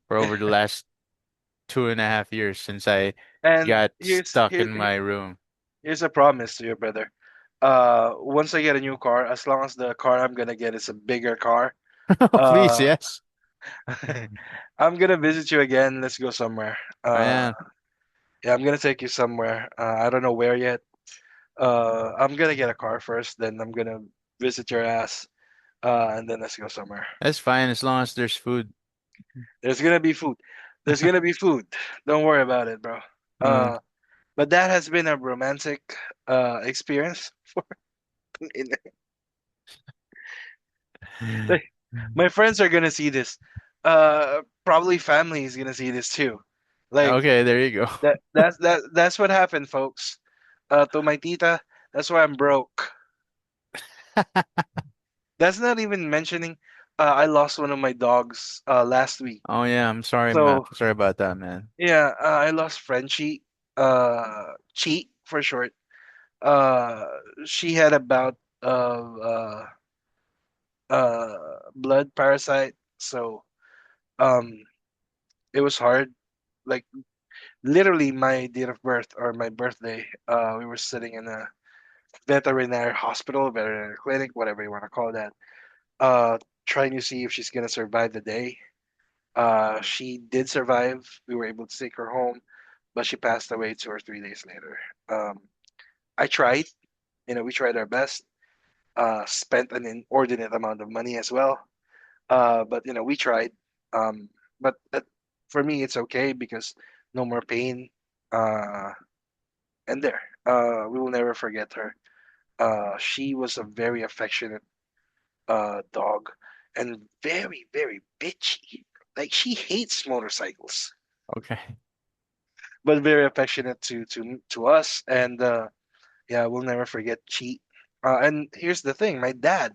for over the last 2.5 years since I And got stuck in my room. here's a promise to your brother. Once I get a new car, as long as the car I'm gonna get is a bigger car, Please, uh, yes. I'm gonna visit you again. Let's go somewhere. Ayan. Yeah, I'm gonna take you somewhere. I don't know where yet. I'm gonna get a car first, then I'm gonna visit your ass. And then let's go somewhere. That's fine as long as there's food. There's gonna be food. There's gonna be food. Don't worry about it, bro. Mm. But that has been a romantic experience for in, like, my friends are gonna see this. Probably family is gonna see this too. Like Okay, there you go. that's what happened, folks. To my tita, that's why I'm broke. That's not even mentioning. I lost one of my dogs last week. Oh yeah, I'm sorry, man. So Sorry about that, man. yeah, I lost Frenchie, Cheat for short. Uh, she had about blood parasite, so um, it was hard. Like literally, my date of birth or my birthday, we were sitting in a veterinary hospital, veterinary clinic, whatever you want to call that, uh, trying to see if she's gonna survive the day. She did survive. We were able to take her home, but she passed away 2 or 3 days later. I tried, we tried our best. Spent an inordinate amount of money as well. But we tried. But for me, it's okay because no more pain. Uh, and there, we will never forget her. She was a very affectionate dog and very, very bitchy. Like she hates motorcycles, Okay. but very affectionate to us. And yeah, we'll never forget Cheat. And here's the thing: my dad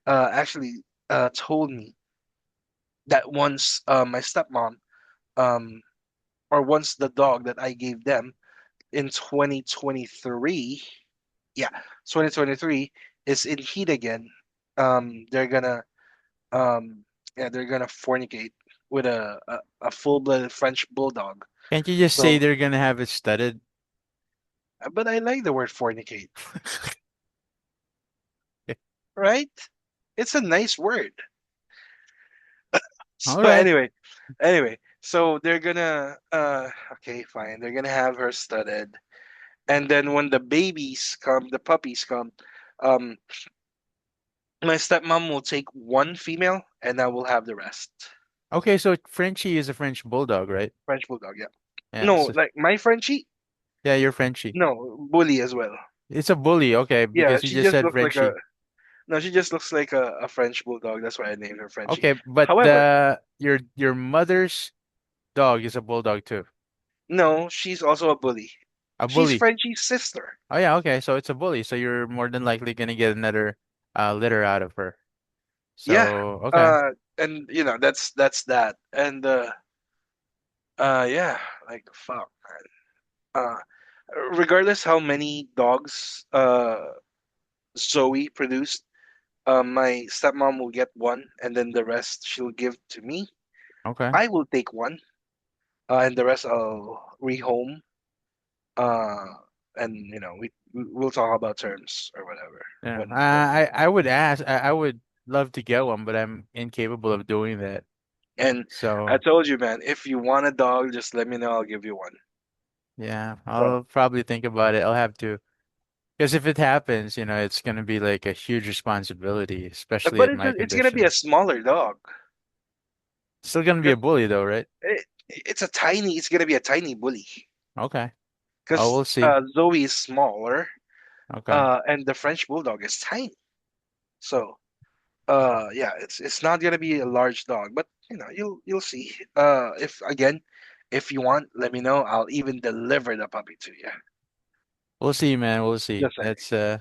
actually told me that once my stepmom, um, or once the dog that I gave them in 2023, yeah, 2023 is in heat again. They're gonna, um, yeah, they're gonna fornicate with a full-blooded French bulldog. Can't you just say So, they're gonna have it studded? but I like the word fornicate, right? It's a nice word. All So right. anyway, so they're gonna okay, fine. They're gonna have her studded. And then when the babies come, the puppies come, um, my stepmom will take one female and I will have the rest. Okay, so Frenchie is a French bulldog, right? French bulldog, yeah. Yeah. No, So, like my Frenchie, yeah, you're Frenchie. no, bully as well. It's a bully, okay, Yeah, because you she just just said looks like a Frenchie. no, she just looks like a French bulldog. That's why I named her Frenchie. Okay, but However, your mother's dog is a bulldog too. no, she's also a bully. A She's bully. Frenchie's sister. Oh yeah, okay, so it's a bully. So you're more than likely gonna get another litter out of her. Yeah. So okay. Uh, and that's that. And yeah, like fuck. Uh, regardless how many dogs Zoe produced, my stepmom will get one, and then the rest she'll give to me. Okay. I will take one, and the rest I'll rehome. Uh, and we'll talk about terms or whatever Yeah. when I would ask I would love to get one, but I'm incapable of doing that. and I So told you, man, if you want a dog, just let me know. I'll give you one, yeah, bro. I'll probably think about it. I'll have to. Because if it happens, it's gonna be like a huge responsibility, especially But at my it's gonna be a condition. smaller dog. Still gonna be a bully though, right? It's gonna be a tiny bully Okay. Oh, because we'll see. Zoe is smaller, Okay. and the French bulldog is tiny. So, yeah, it's not gonna be a large dog, but you'll see. If you want, let me know. I'll even deliver the puppy to you. We'll see, man. We'll see. Just saying,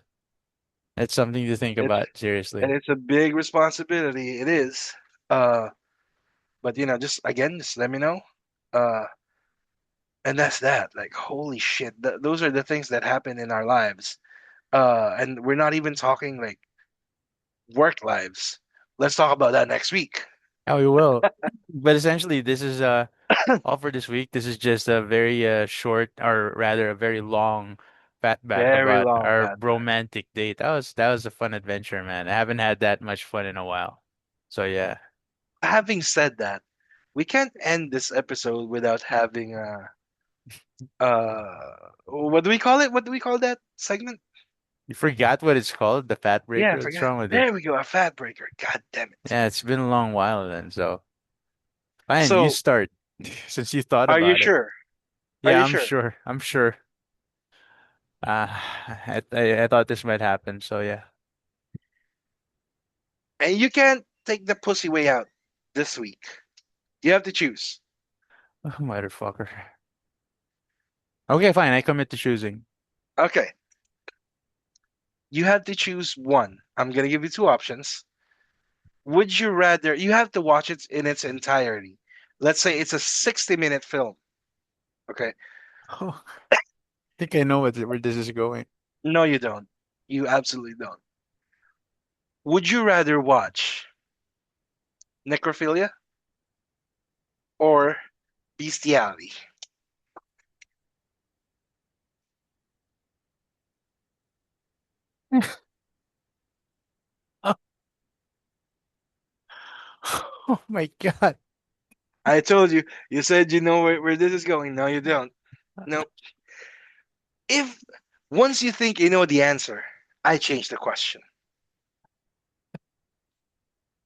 That's something to think it's about and seriously. it's a big responsibility. It is. Uh, but just let me know. Uh, and that's that. Like, holy shit, those are the things that happen in our lives. And we're not even talking like work lives. Let's talk about that next week. Oh, we will. But essentially, this is all for this week. This is just a very short, or rather, a very long fatback Very about long our path back. romantic date. That was a fun adventure, man. I haven't had that much fun in a while. So yeah. having said that, we can't end this episode without having what do we call it? What do we call that segment? You forgot what it's called, the fat Yeah, I breaker. What's forgot. wrong with you? There we go, a fat breaker. God damn it. Yeah, it's been a long while then, so fine, you So, start since you thought are you about it. sure? Are Yeah, you I'm sure? sure. I'm sure. I thought this might happen, so yeah. And you can't take the pussy way out this week. You have to choose. Oh, motherfucker. Okay, fine. I commit to choosing. Okay, you have to choose one. I'm gonna give you two options. Would you rather? You have to watch it in its entirety. Let's say it's a 60-minute film. Okay. Oh, I think I know where this is going. No, you don't. You absolutely don't. Would you rather watch necrophilia or bestiality? Oh my God. I told you. You said you know where this is going. No, you don't. No. If once you think you know the answer, I change the question.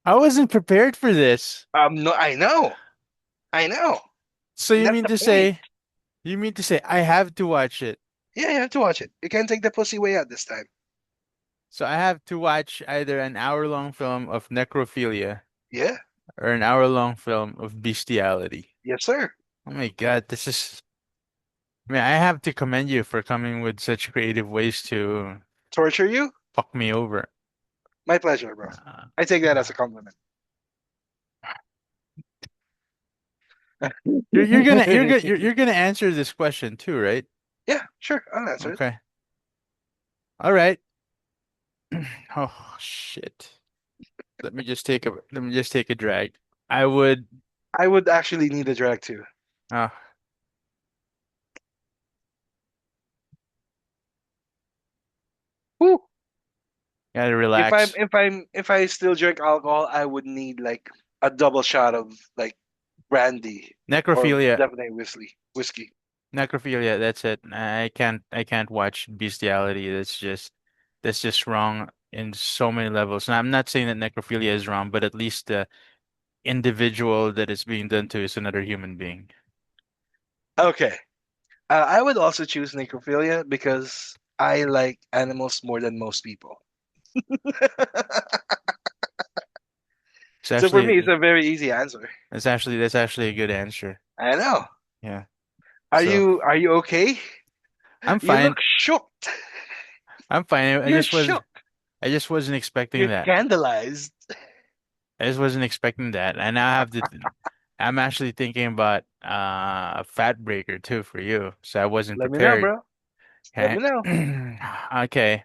I wasn't prepared for this. No, I know. I know. So That's the point. you mean to say I have to watch it? Yeah, you have to watch it. You can't take the pussy way out this time. So I have to watch either an hour-long film of necrophilia Yeah. or an hour-long film of bestiality. Yes, sir. Oh my God, this is. I mean, I have to commend you for coming with such creative ways to Torture you? fuck me over. My pleasure, bro. Uh, I take that as a compliment. you're gonna answer this question too, right? Yeah, sure. I'll answer it. Okay. All right. Oh shit. Let me just take a drag. I would I would actually need a drag too. uh Woo. gotta relax. If I still drink alcohol, I would need like a double shot of like brandy or Necrophilia. definitely whiskey. Necrophilia, that's it. I can't watch bestiality. That's just wrong in so many levels. And I'm not saying that necrophilia is wrong, but at least the individual that it's being done to is another human being. Okay. I would also choose necrophilia because I like animals more than most people. It's So for me, it's actually a very easy answer. that's actually a good answer. I know. Yeah. So Are you okay? I'm You fine. look shocked. I'm fine. You're shook. I just wasn't expecting You're that. scandalized. I just wasn't expecting that. And now I have to I'm actually thinking about a fat breaker too for you. So I wasn't Let me know, prepared. bro. Let Okay. me know. Okay.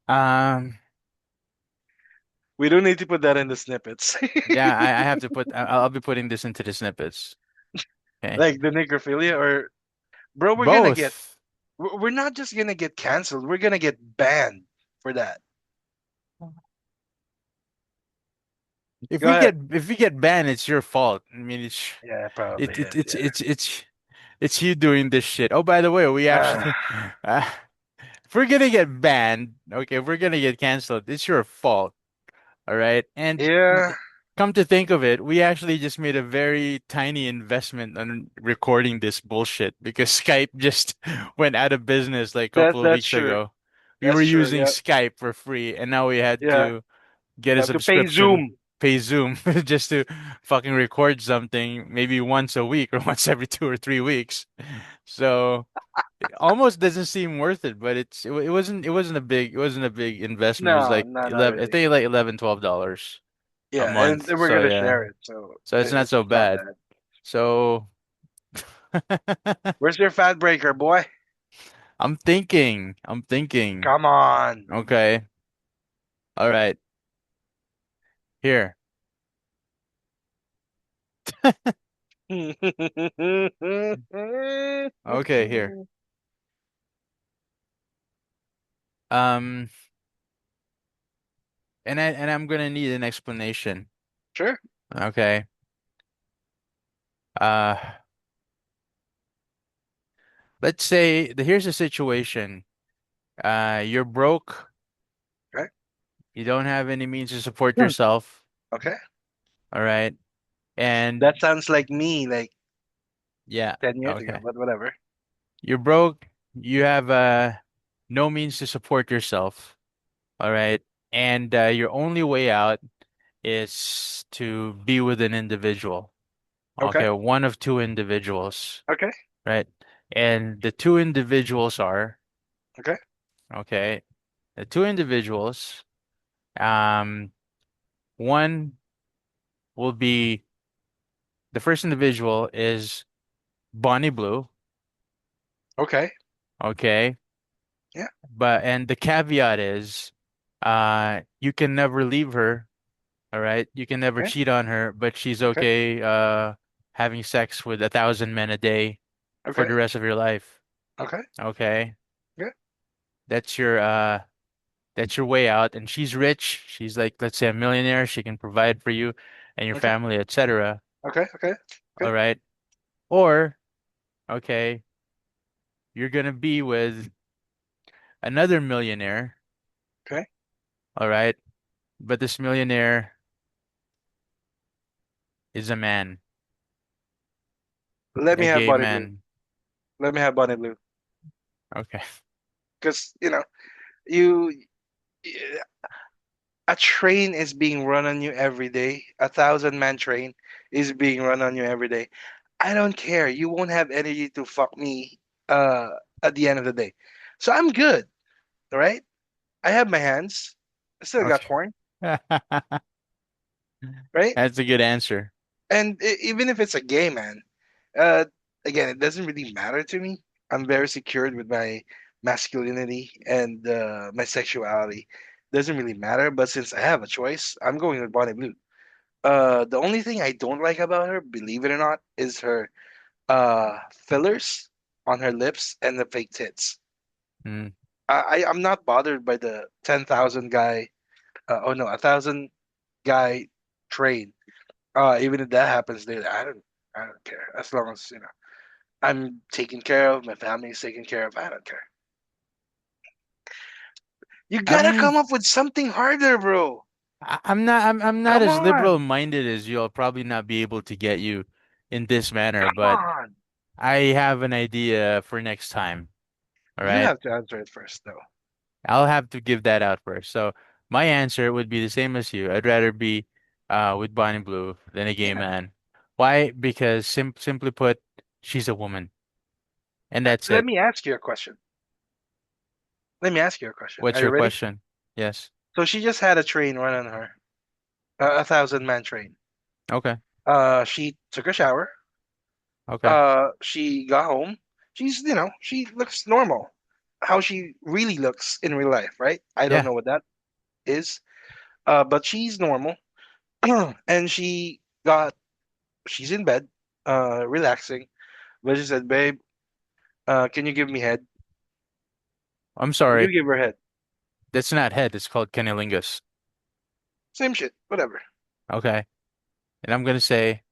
Um We don't need to put that in the snippets. yeah, I have to put I'll be putting this into the snippets. Okay. Like the necrophilia or bro, Both. we're not just gonna get canceled. We're gonna get banned for that. Go ahead. If we get banned, it's your fault. I mean, Yeah, it probably is. Yeah. it's you doing this shit. Oh, by the way, we Uh, actually uh, if we're gonna get banned, okay, if we're gonna get canceled, it's your fault. All right. And yeah, come to think of it, we actually just made a very tiny investment on recording this bullshit because Skype just went out of business like a couple of that's weeks true. ago. We were That's true. using Yeah, Skype for free, and now we had yeah. to get You a have to pay subscription, Zoom. pay Zoom just to fucking record something maybe once a week or once every 2 or 3 weeks. So it almost doesn't seem worth it, but it wasn't it wasn't a big investment. It was No, like no, not 11, I really. think like $11, $12 a Yeah, and month. then we're So gonna yeah. share it, so So it's not it's so not bad. bad. So Where's your fat breaker, boy? I'm thinking. Come on. Okay. All right. Here. Okay, here. Um, and I'm gonna need an explanation. Sure. Okay. Uh, let's say here's a situation. You're broke. Okay. You don't have any means to support Hmm. yourself. Okay. All right. And That sounds like me like yeah, 10 years ago, okay. but whatever. You're broke. You have no means to support yourself. All right. And your only way out is to be with an individual. Okay. Okay, one of two individuals, Okay. right? And the two individuals are, Okay. okay, the two individuals, um, one will be the first individual is Bonnie Blue, Okay. okay? Yeah. But and the caveat is you can never leave her, all right? You can never Yeah. cheat on her, but she's Okay. okay having sex with 1,000 men a day for Okay. the rest of your life. Okay. Okay? Yeah. That's your that's your way out. And she's rich. She's like, let's say a millionaire. She can provide for you and your Okay. family, etc. Okay. Okay. Okay. All right. Or, okay, you're gonna be with another millionaire. Okay. All right. But this millionaire is a man, Let me a have gay Bonnie Blue. man. Let me have Bonnie Blue. Okay. Because, you a train is being run on you every day. 1,000 man train is being run on you every day. I don't care. You won't have energy to fuck me uh at the end of the day. So I'm good, all right? I have my hands. I still got Okay. corn, right? That's a good answer. And even if it's a gay man, uh, again, it doesn't really matter to me. I'm very secured with my masculinity and my sexuality. Doesn't really matter. But since I have a choice, I'm going with Bonnie Blue. The only thing I don't like about her, believe it or not, is her fillers on her lips and the fake tits. Mm. I'm not bothered by the 10,000 guy. Oh no, 1,000 guy train. Even if that happens later, I don't care. As long as I'm taken care of, my family is taken care of. I don't care. You I gotta mean, come up with something harder, bro. I'm not Come as liberal on, minded as you. I'll probably not be able to get you in this manner, come but on. I have an idea for next time. All You right. have to answer it first, though. I'll have to give that out first. So my answer would be the same as you. I'd rather be with Bonnie Blue than a gay Yeah. man. Why? Because simply put, she's a woman, and that's Let it. me ask you a question. Let me ask you a question. What's Are you your ready? question? Yes. So she just had a train run on her, 1,000 man train. Okay. She took a shower. Okay. She got home. She looks normal. How she really looks in real life, right? I don't Yeah. know what that is. But she's normal. And she's in bed, relaxing. But she said, "Babe, can you give me head?" I'm You sorry. give her head. That's not head. It's called cunnilingus. Same shit, whatever. Okay. And I'm gonna say,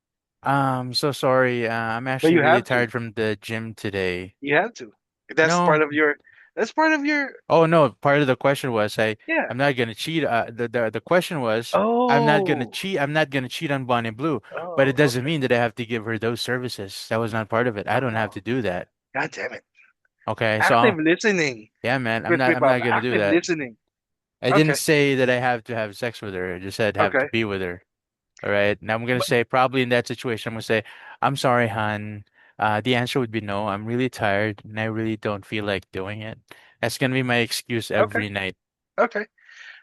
so sorry. I'm But actually you really have to. tired from the gym today. You have to. That's part No. of your. That's part of your. Oh no, part of the question was Yeah. I'm not gonna cheat. The question was Oh. I'm not gonna cheat on Bonnie Blue, but it Oh. doesn't Okay. mean that I have to give her those services. That was not part of it. I don't have Oh. to do that. God damn it. Okay, so Active listening. yeah, man, Crispy I'm Pop. not gonna do Active that. listening. I didn't Okay. say that I have to have sex with her. I just said have to Okay. be with her. All right. Now I'm gonna But say probably in that situation, I'm gonna say, I'm sorry, hon. The answer would be no. I'm really tired and I really don't feel like doing it. That's gonna be my excuse okay. every night. Okay.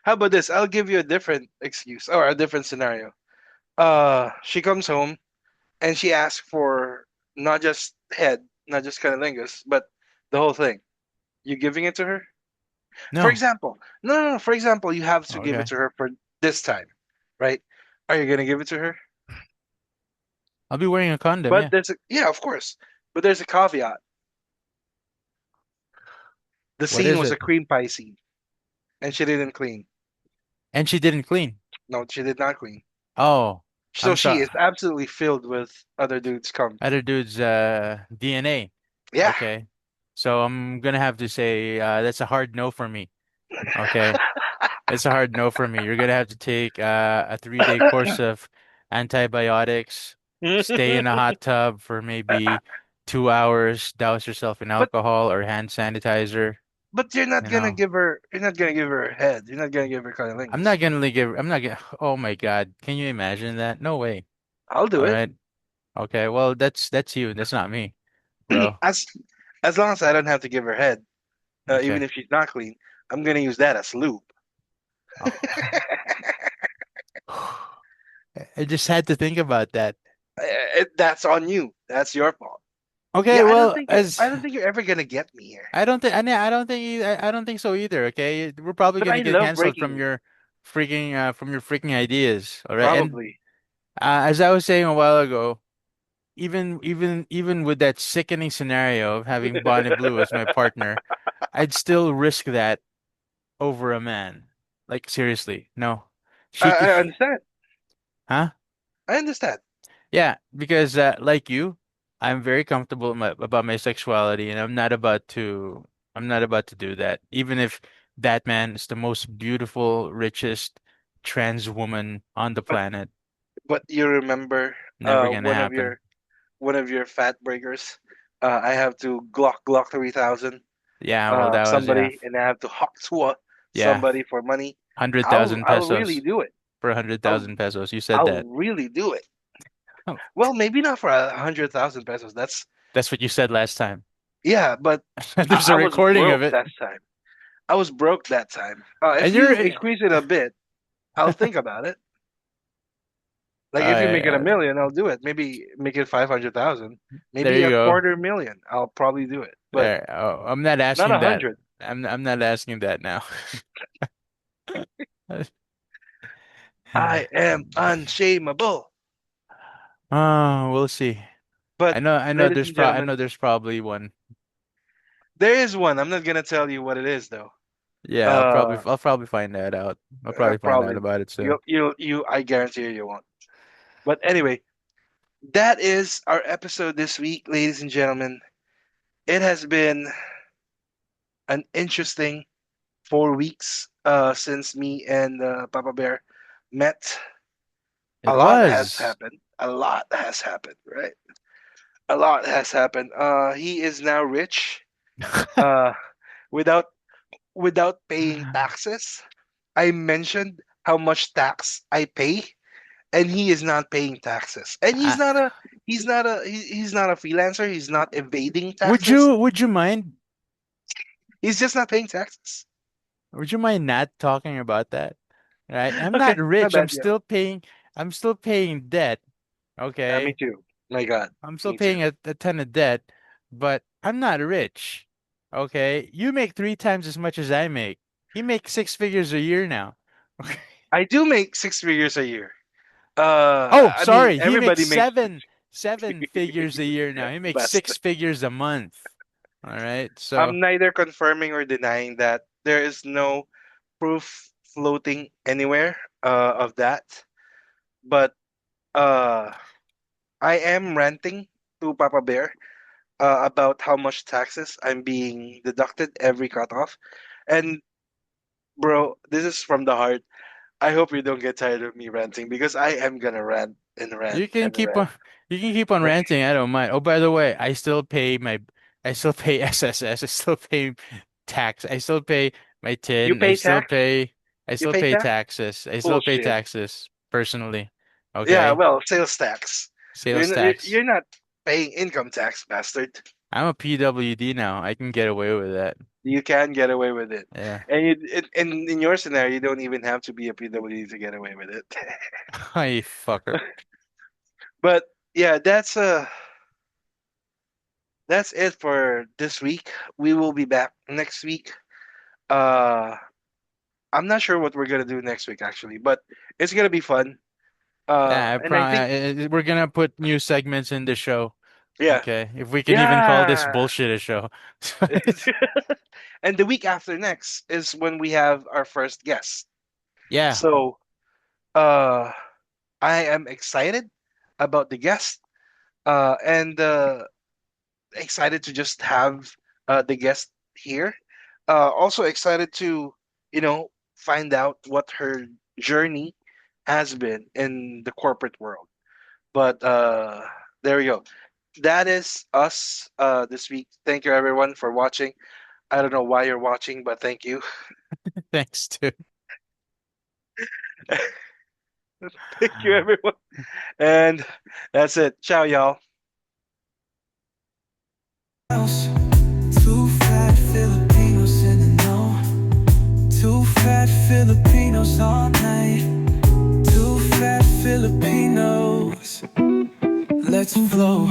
How about this? I'll give you a different excuse or a different scenario. She comes home and she asks for not just head, not just cunnilingus, but the whole thing. You giving it to her? For No. example, no, no, no. For example, you have to give it Okay. to her for this time, right? Are you gonna give it to her? I'll be wearing a condom, But yeah. there's a yeah, of course. But there's a caveat. The What scene is was a it? cream pie scene, and she didn't clean. And she didn't clean. No, she did not clean. Oh. So I'm she sorry. is absolutely filled with other dudes come. Other dude's DNA. Yeah. Okay. So I'm gonna have to say that's a hard no for me. Okay. It's a hard no for me. You're gonna have to take a 3-day course of antibiotics, stay in a hot tub for maybe 2 hours, douse yourself in but alcohol or hand sanitizer, but you're not you gonna know. give her. You're not gonna give her a head. You're not gonna give her cunnilingus. I'm not gonna, oh my God. Can you imagine that? No way. I'll do All it. right. Okay. Well, that's you. That's not me, bro. as as long as I don't have to give her head, even Okay. if she's not clean, I'm gonna use that as lube. Oh. I just had to think about that. That's on you. That's your fault. Okay, Yeah, I don't well, think you're. as I don't think you're ever gonna get me here. I don't think I don't think I don't think so either, okay? We're probably But gonna I get love canceled breaking you. from your freaking ideas, all right? And Probably. as I was saying a while ago, even with that sickening scenario of having Bonnie Blue as my partner, I'd still risk that over a man. Like seriously, no. I understand. Huh? I understand. Yeah, because like you, I'm very comfortable about my sexuality, and I'm not about to do that. Even if that man is the most beautiful, richest trans woman on the But planet, you remember never gonna one of happen. your fat breakers. I have to Glock 3000 Yeah, well, that was somebody, and I have to Hokswa yeah, somebody for money. hundred thousand I'll really pesos do it. for 100,000 pesos. You said I'll that. really do it. Oh, Well, maybe not for 100,000 pesos. That's that's what you said last time. yeah, but There's a I was recording of broke it, that time. I was broke that time. If and you're you increase it a bit, I'll think about it. Like if you make it a uh, million, I'll do it. Maybe make it 500,000. there Maybe you a go. quarter million. I'll probably do it, but There. Oh, I'm not not a asking that. hundred. I'm not asking that now. I am unshameable. Oh, we'll see. But ladies and I gentlemen, know there's probably one. there is one. I'm not gonna tell you what it is though. Yeah, Uh, I'll probably find that out. I'll probably find out Probably. about it soon. I guarantee you won't. But anyway, that is our episode this week, ladies and gentlemen. It has been an interesting 4 weeks since me and Papa Bear met. A It lot has was. happened. A lot has happened, right? A lot has happened. He is now rich. Uh, without paying taxes. I mentioned how much tax I pay, and he is not paying taxes. And I, he's not a freelancer. He's not evading taxes. would you mind He's just not paying taxes. not talking about that? Right? I'm not Okay, my rich. bad. Yeah, I'm still paying debt. me Okay? too. My God, I'm still me too. paying a ton of debt, but I'm not rich. Okay? You make 3 times as much as I make. You make 6 figures a year now. I do make 6 figures a year. Oh, I mean, sorry. He makes everybody makes seven figures a year now. He makes best. 6 figures a month. All right. So I'm neither confirming or denying that. There is no proof floating anywhere of that. But uh, I am ranting to Papa Bear about how much taxes I'm being deducted every cutoff. And bro, this is from the heart. I hope you don't get tired of me ranting because I am gonna rant and rant you can and keep rant. on you can keep on ranting. I don't mind. Oh, by the way, I still pay SSS. I still pay tax. I still pay my You tin. pay tax? I You still pay pay tax? taxes. I still pay Bullshit. taxes personally. Yeah, Okay? well, sales tax. Sales tax. You're not paying income tax, bastard. I'm a PWD now. I can get away with that. You can get away with it. Yeah. And in your scenario, you don't even have to be a PWD to get away with it. Hi, fucker. But yeah, that's it for this week. We will be back next week. Uh, I'm not sure what we're gonna do next week actually, but it's gonna be fun. Yeah, And I think we're gonna put new segments in the show. yeah, Okay, if we can even call this yeah. bullshit a show. And the week after next is when we have our first guest. Yeah, So uh, I am excited about the guest, and excited to just have the guest here. Also excited to, find out what her journey has been in the corporate world. But there we go. That is us this week. Thank you everyone for watching. I don't know why you're watching, but thank you. Thanks too. Thank you everyone. And that's it. Ciao, y'all. house. Two fat Filipinos in the know. Two fat Filipinos all night. Two fat Filipinos. Let's flow.